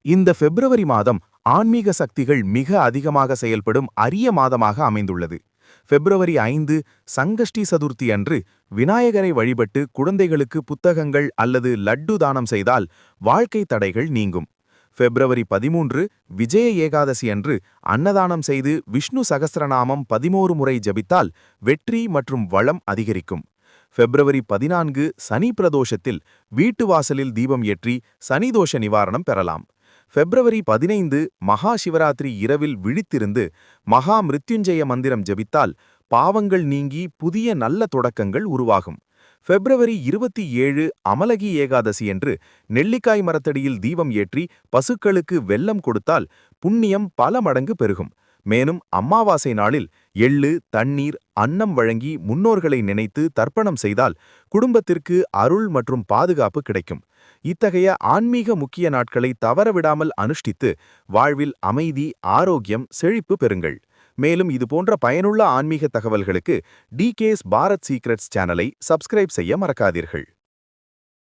இந்த பிப்ரவரி மாதம் ஆன்மீக சக்திகள் மிக அதிகமாக செயல்படும் அரிய மாதமாக அமைந்துள்ளது. பிப்ரவரி 5 சங்கஷ்டி சதுர்த்தி அன்று விநாயகரை வழிபட்டு குழந்தைகளுக்கு புத்தகங்கள் அல்லது லட்டு தானம் செய்தால் வாழ்க்கை தடைகள் நீங்கும். பிப்ரவரி 13 விஜய ஏகாதசி அன்று அன்னதானம் செய்து விஷ்ணு சகஸ்ரநாமம் 11 முறை ஜபித்தால் வெற்றி மற்றும் வளம் அதிகரிக்கும். பிப்ரவரி 14 சனி பிரதோஷத்தில் வீட்டு வாசலில் தீபம் ஏற்றி சனிதோஷ நிவாரணம் பெறலாம். பிப்ரவரி 15 மகா சிவராத்திரி இரவில் விழித்திருந்து மகா மிருத்யுஞ்சய மந்திரம் ஜபித்தால் பாவங்கள் நீங்கி புதிய நல்ல தொடக்கங்கள் உருவாகும். பிப்ரவரி 27 அமலகி ஏகாதசி என்று நெல்லிக்காய் மரத்தடியில் தீபம் ஏற்றி பசுக்களுக்கு வெல்லம் கொடுத்தால் புண்ணியம் பல மடங்கு பெருகும். மேலும் அமாவாசை நாளில் எள்ளு தண்ணீர் அன்னம் வழங்கி முன்னோர்களை நினைத்து தர்ப்பணம் செய்தால் குடும்பத்திற்கு அருள் மற்றும் பாதுகாப்பு கிடைக்கும். இத்தகைய ஆன்மீக முக்கிய நாட்களை தவறவிடாமல் அனுஷ்டித்து வாழ்வில் அமைதி ஆரோக்கியம் செழிப்பு பெறுங்கள். மேலும் இதுபோன்ற பயனுள்ள ஆன்மீக தகவல்களுக்கு டிகேஎஸ் பாரத் சீக்ரெட்ஸ் சேனலை சப்ஸ்கிரைப் செய்ய மறக்காதீர்கள்.